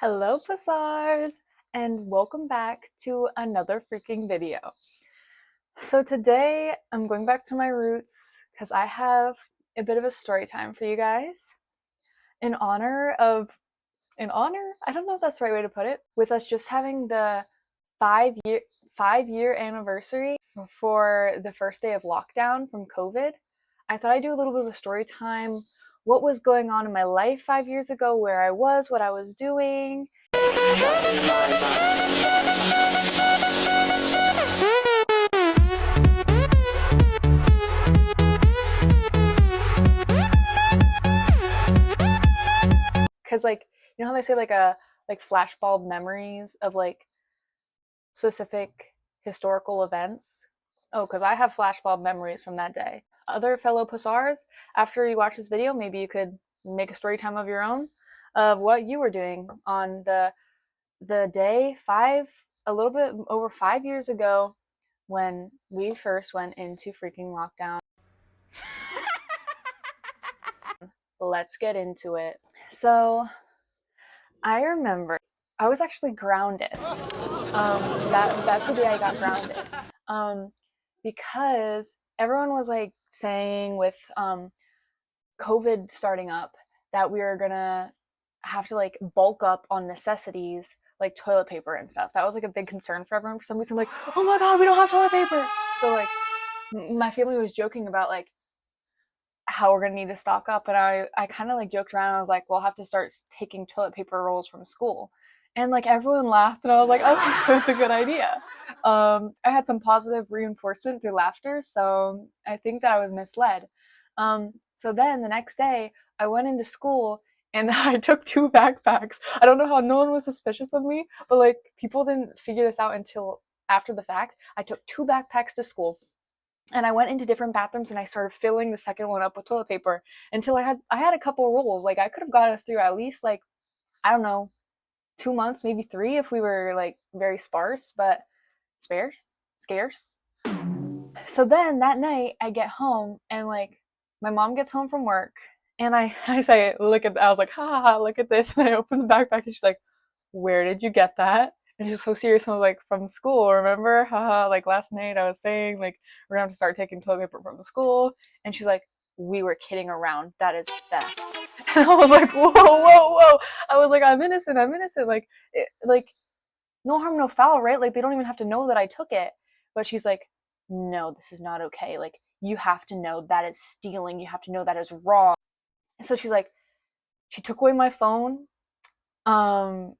Hello, Passars, and welcome back to another freaking video. So today I'm going back to my roots because I have a bit of a story time for you guys in honor of, I don't know if that's the right way to put it, with us just having the 5 year anniversary for the first day of lockdown from COVID. I thought I'd do a little bit of a story time, what was going on in my life 5 years ago, where I was, what I was doing. Because you know how they say like flashbulb memories of like specific historical events? Oh, because I have flashbulb memories from that day. Other fellow Passars, after you watch this video, maybe you could make a story time of your own of what you were doing on the day a little bit over 5 years ago when we first went into freaking lockdown. Let's get into it. So I remember I was actually grounded. That's the day I got grounded. Because everyone was like saying with COVID starting up that we were gonna have to like bulk up on necessities like toilet paper and stuff. That was like a big concern for everyone for some reason. Like, oh my god, we don't have toilet paper. So like my family was joking about like how we're gonna need to stock up, and I kind of like joked around. I was like, we'll have to start taking toilet paper rolls from school, and like everyone laughed, and I was like, okay, so it's a good idea. I had some positive reinforcement through laughter, so I think that I was misled. So then the next day, I went into school and I took two backpacks. I don't know how no one was suspicious of me, but like people didn't figure this out until after the fact. I took two backpacks to school and I went into different bathrooms and I started filling the second one up with toilet paper until I had a couple rolls. Like I could have got us through at least like I don't know 2 months, maybe three if we were like very sparse, but scarce. So then that night I get home and like my mom gets home from work and I say I was like ha ha ha look at this, and I open the backpack and she's like, where did you get that? And she's so serious. And I was like, from school, remember? Haha, like last night I was saying, like, we're gonna have to start taking toilet paper from the school. And she's like, we were kidding around. That is theft. And I was like, whoa, whoa, whoa. I was like, I'm innocent. I'm innocent. Like, no harm, no foul, right? Like, they don't even have to know that I took it. But she's like, no, this is not okay. Like, you have to know that is stealing. You have to know that is wrong. And so she's like, she took away my phone. Um,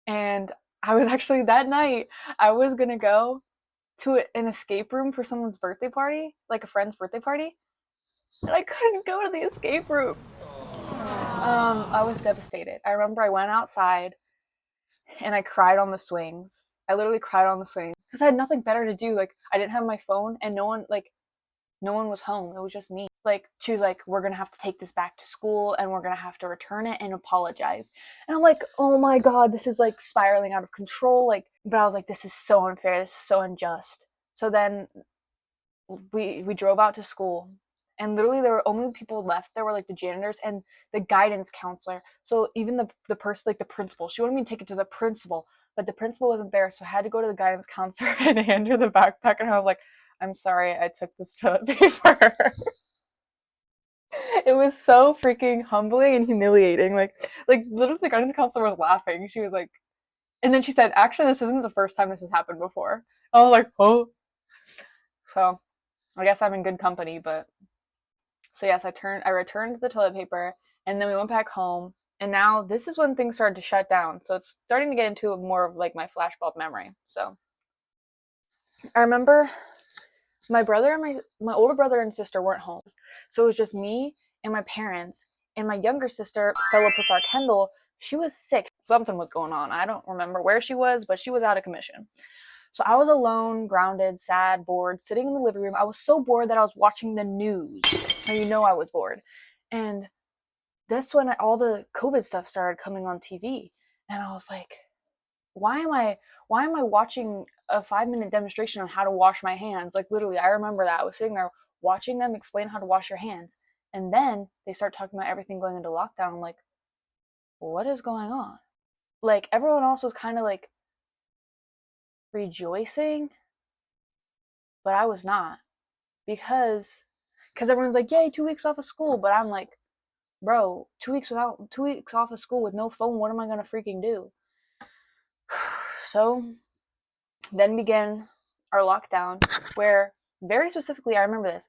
and I was actually that night I was gonna go to an escape room for someone's birthday party, like a friend's birthday party, and I couldn't go to the escape room. I was devastated. I remember I went outside and I cried on the swings. I literally cried on the swings because I had nothing better to do. Like I didn't have my phone, and no one was home. It was just me. Like she was like, we're gonna have to take this back to school and we're gonna have to return it and apologize. And I'm like, oh my god, this is like spiraling out of control. Like, but I was like, this is so unfair. This is so unjust. So then we drove out to school, and literally there were only people left. There were like the janitors and the guidance counselor. So even the person, like the principal, she wanted me to take it to the principal, but the principal wasn't there. So I had to go to the guidance counselor and hand her the backpack. And I was like, I'm sorry, I took this toilet paper. It was so freaking humbling and humiliating. Like literally the guidance counselor was laughing. She was like, and then she said, actually, this isn't the first time this has happened before. I was like, oh. So I guess I'm in good company, but so yes, I returned the toilet paper, and then we went back home, and now this is when things started to shut down. So it's starting to get into more of like my flashbulb memory. So I remember my brother and my older brother and sister weren't home, so it was just me and my parents, and my younger sister, fellow Passar Kendall. She was sick. Something was going on. I don't remember where she was, but she was out of commission. So I was alone, grounded, sad, bored, sitting in the living room. I was so bored that I was watching the news. Now you know I was bored. And that's when all the COVID stuff started coming on TV. And I was like, why am I watching a 5 minute demonstration on how to wash my hands? Like literally, I remember that. I was sitting there watching them explain how to wash your hands. And then they start talking about everything going into lockdown. I'm like, what is going on? like everyone else was kind of like rejoicing, but I was not, because everyone's like, yay, 2 weeks off of school, but I'm like, bro, 2 weeks off of school with no phone, what am I gonna freaking do? So then began our lockdown, where very specifically, I remember this,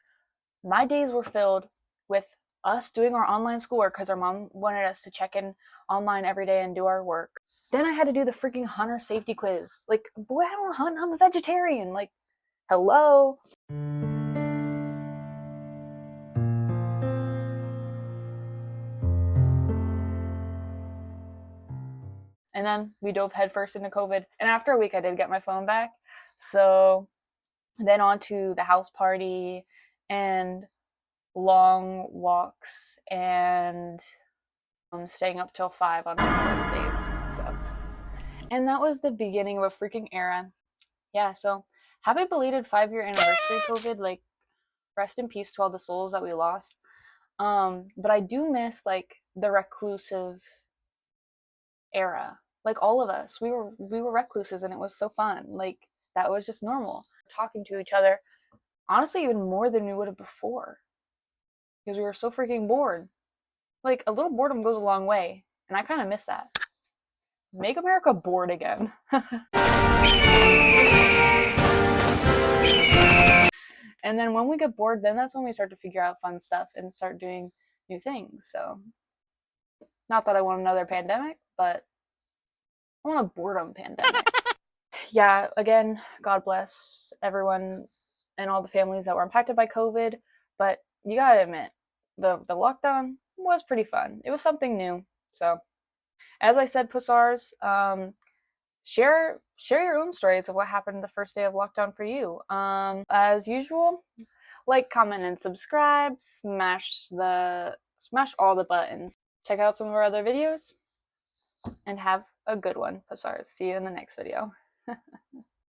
my days were filled with us doing our online schoolwork because our mom wanted us to check in online every day and do our work. Then I had to do the freaking hunter safety quiz. Like, boy, I don't hunt, I'm a vegetarian. Like, hello. And then we dove headfirst into COVID. And after a week, I did get my phone back. So then on to the house party and long walks and staying up till 5 on Discord days. So, and that was the beginning of a freaking era. Yeah, so happy belated 5-year anniversary, COVID. Like, rest in peace to all the souls that we lost. But I do miss like the reclusive era. Like all of us, we were recluses, and it was so fun. Like that was just normal. Talking to each other, honestly, even more than we would have before, because we were so freaking bored. Like a little boredom goes a long way, and I kind of miss that. Make America bored again. And then when we get bored, then that's when we start to figure out fun stuff and start doing new things. So, not that I want another pandemic, but I want a boredom pandemic. Yeah, again, God bless everyone and all the families that were impacted by COVID. But you gotta admit, the lockdown was pretty fun. It was something new. So, as I said, Pussars, share your own stories of what happened the first day of lockdown for you. As usual, like, comment, and subscribe. Smash all the buttons. Check out some of our other videos, and have a good one, Pussars. See you in the next video.